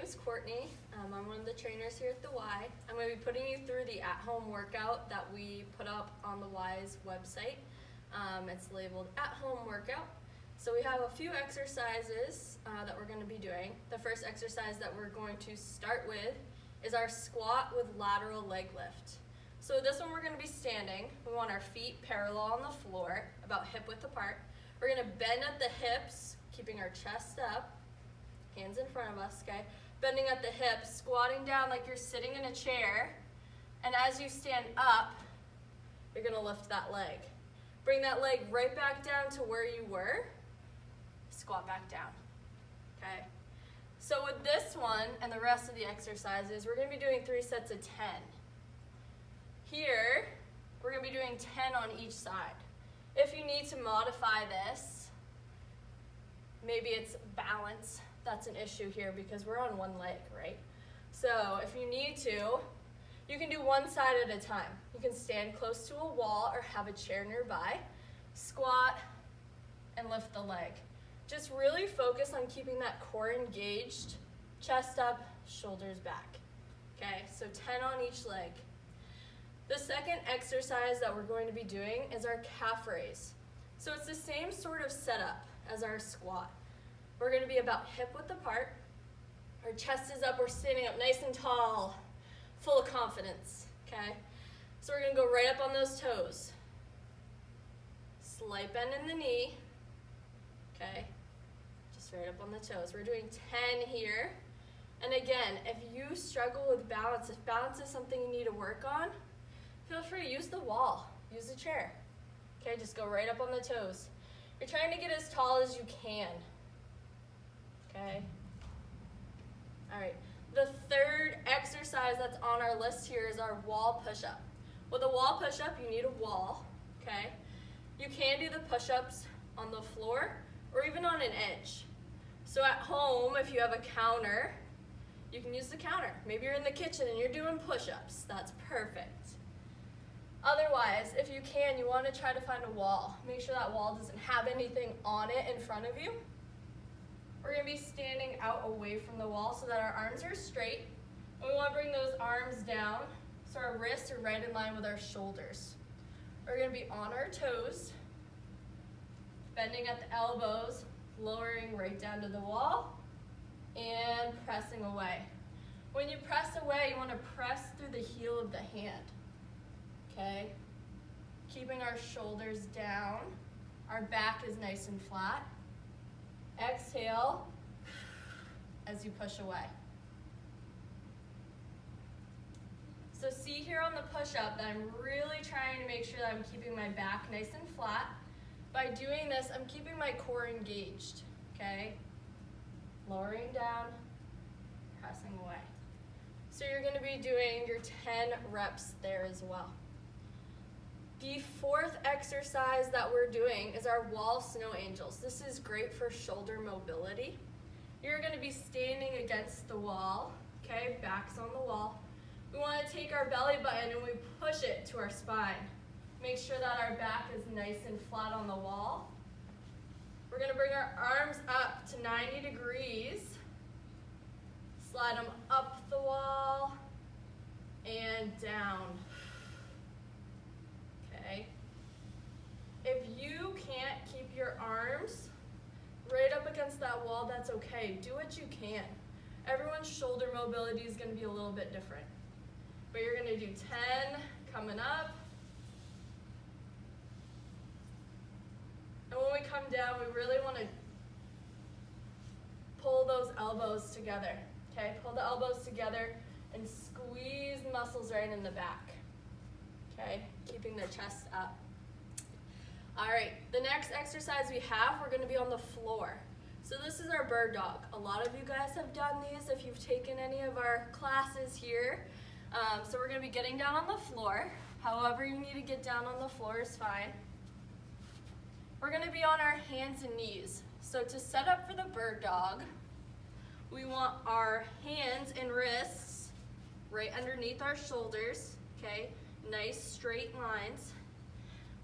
name's Courtney. I'm one of the trainers here at the Y. I'm going to be putting you through the at-home workout that we put up on the Y's website. It's labeled at-home workout. So we have a few exercises that we're going to be doing. The first exercise that we're going to start with is our squat with lateral leg lift. So this one we're going to be standing. We want our feet parallel on the floor, about hip width apart. We're going to bend at the hips, keeping our chest up, hands in front of us, okay? Bending at the hips, squatting down like you're sitting in a chair. And as you stand up, you're going to lift that leg. Bring that leg right back down to where you were. Squat back down, okay? So with this one and the rest of the exercises, we're going to be doing 3 sets of 10. Here, we're going to be doing 10 on each side. If you need to modify this, maybe it's balance. That's an issue here because we're on one leg, right? So if you need to, you can do one side at a time. You can stand close to a wall or have a chair nearby, squat, and lift the leg. Just really focus on keeping that core engaged, chest up, shoulders back. Okay, so 10 on each leg. The second exercise that we're going to be doing is our calf raise. So it's the same sort of setup as our squat. We're going to be about hip width apart. Our chest is up, we're standing up nice and tall, full of confidence, okay? So we're going to go right up on those toes. Slight bend in the knee, okay? Just right up on the toes. We're doing 10 here. And again, if you struggle with balance, if balance is something you need to work on, feel free to use the wall, use the chair. Okay, just go right up on the toes. You're trying to get as tall as you can. Okay. All right. The third exercise that's on our list here is our wall push-up. With a wall push-up, you need a wall, okay? You can do the push-ups on the floor or even on an edge. So at home, if you have a counter, you can use the counter. Maybe you're in the kitchen and you're doing push-ups. That's perfect. Otherwise, if you can, you want to try to find a wall. Make sure that wall doesn't have anything on it in front of you. We're going to be standing out away from the wall so that our arms are straight. And we want to bring those arms down so our wrists are right in line with our shoulders. We're going to be on our toes, bending at the elbows, lowering right down to the wall, and pressing away. When you press away, you want to press through the heel of the hand. Okay, keeping our shoulders down, our back is nice and flat. Exhale as you push away. So see here on the push-up that I'm really trying to make sure that I'm keeping my back nice and flat. By doing this, I'm keeping my core engaged, okay? Lowering down, pressing away. So you're going to be doing your 10 reps there as well. The fourth exercise that we're doing is our wall snow angels. This is great for shoulder mobility. You're going to be standing against the wall, okay? Back's on the wall. We want to take our belly button and we push it to our spine. Make sure that our back is nice and flat on the wall. We're going to bring our arms up to 90 degrees. Slide them up the wall and down. Okay. If you can't keep your arms right up against that wall, that's okay. Do what you can. Everyone's shoulder mobility is going to be a little bit different. But you're going to do 10 coming up. And when we come down, we really want to pull those elbows together. Okay, pull the elbows together and squeeze muscles right in the back. Okay, keeping the chest up. All right, the next exercise we have, we're going to be on the floor. So this is our bird dog. A lot of you guys have done these if you've taken any of our classes here. So we're going to be getting down on the floor. However you need to get down on the floor is fine. We're going to be on our hands and knees. So to set up for the bird dog, we want our hands and wrists right underneath our shoulders, okay? Nice straight lines.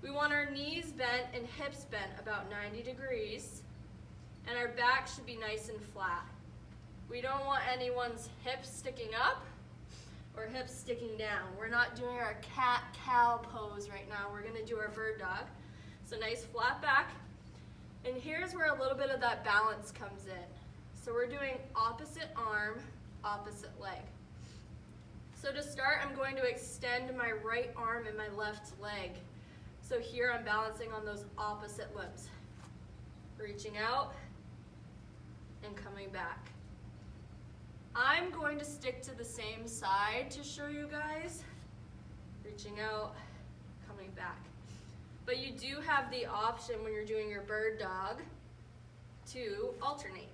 We want our knees bent and hips bent about 90 degrees, and our back should be nice and flat. We don't want anyone's hips sticking up or hips sticking down. We're not doing our cat-cow pose right now. We're gonna do our bird dog. So nice flat back. And here's where a little bit of that balance comes in. So we're doing opposite arm, opposite leg. So to start, I'm going to extend my right arm and my left leg. So here I'm balancing on those opposite limbs. Reaching out and coming back. I'm going to stick to the same side to show you guys. Reaching out, coming back. But you do have the option when you're doing your bird dog to alternate.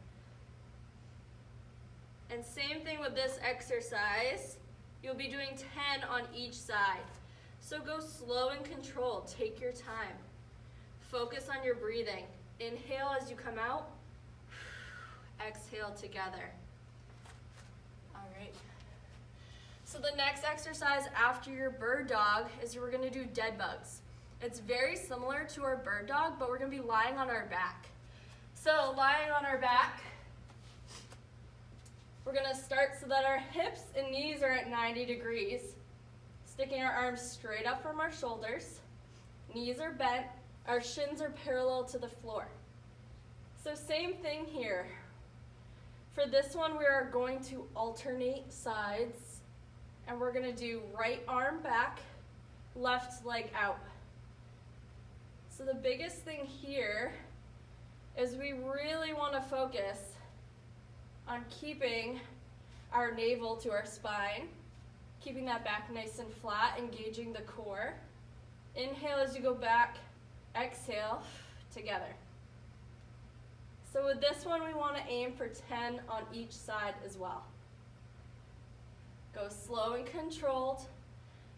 And same thing with this exercise. You'll be doing 10 on each side. So go slow and controlled. Take your time. Focus on your breathing. Inhale as you come out. Exhale together. All right. So the next exercise after your bird dog is we're gonna do dead bugs. It's very similar to our bird dog, but we're gonna be lying on our back. So lying on our back, we're gonna start so that our hips and knees are at 90 degrees. Sticking our arms straight up from our shoulders. Knees are bent, our shins are parallel to the floor. So same thing here. For this one, we are going to alternate sides, and we're gonna do right arm back, left leg out. So the biggest thing here is we really wanna focus on keeping our navel to our spine, keeping that back nice and flat, engaging the core. Inhale as you go back, exhale, together. So with this one, we want to aim for 10 on each side as well. Go slow and controlled.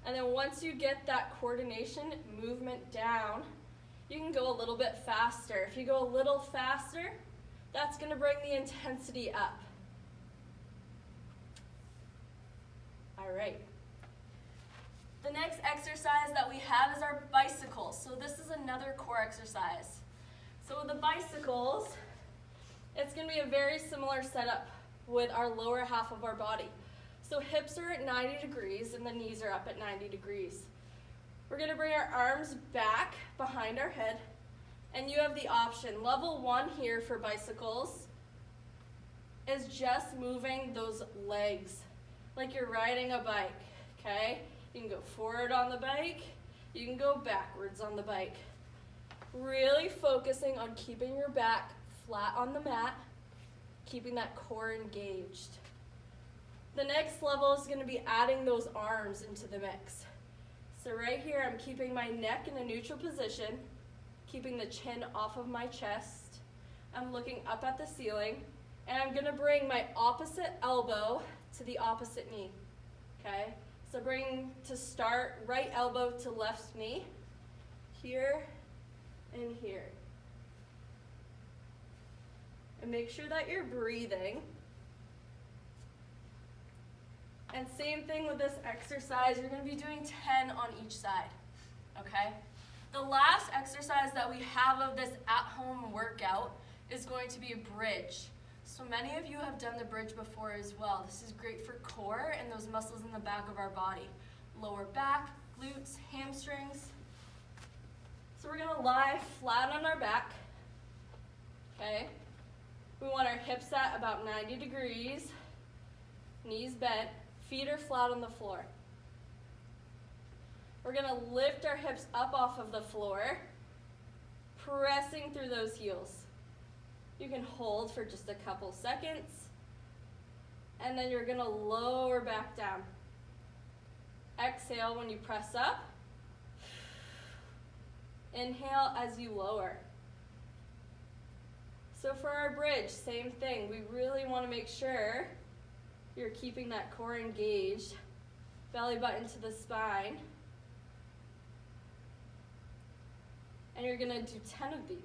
And then once you get that coordination movement down, you can go a little bit faster. If you go a little faster, that's going to bring the intensity up. All right. The next exercise that we have is our bicycles. So this is another core exercise. So with the bicycles, it's going to be a very similar setup with our lower half of our body. So hips are at 90 degrees and the knees are up at 90 degrees. We're going to bring our arms back behind our head, and you have the option. Level 1 here for bicycles is just moving those legs like you're riding a bike, okay? You can go forward on the bike, you can go backwards on the bike. Really focusing on keeping your back flat on the mat, keeping that core engaged. The next level is going to be adding those arms into the mix. So right here, I'm keeping my neck in a neutral position, keeping the chin off of my chest. I'm looking up at the ceiling, and I'm going to bring my opposite elbow to the opposite knee, okay? So bring to start right elbow to left knee, here and here. And make sure that you're breathing. And same thing with this exercise, you're going to be doing 10 on each side, okay? The last exercise that we have of this at-home workout is going to be a bridge. So many of you have done the bridge before as well. This is great for core and those muscles in the back of our body. Lower back, glutes, hamstrings. So we're going to lie flat on our back, okay? We want our hips at about 90 degrees, knees bent, feet are flat on the floor. We're going to lift our hips up off of the floor, pressing through those heels. You can hold for just a couple seconds, and then you're going to lower back down. Exhale when you press up. Inhale as you lower. So for our bridge, same thing. We really want to make sure you're keeping that core engaged, belly button to the spine. And you're going to do 10 of these.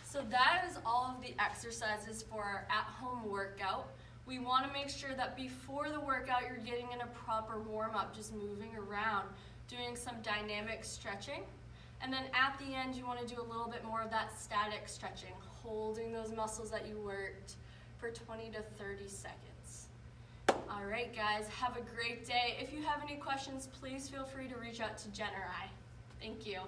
So that is all of the exercises for our at-home workout. We want to make sure that before the workout you're getting in a proper warm-up, just moving around, doing some dynamic stretching. And then at the end, you want to do a little bit more of that static stretching, holding those muscles that you worked for 20 to 30 seconds. All right, guys, have a great day. If you have any questions, please feel free to reach out to Jen or I. Thank you.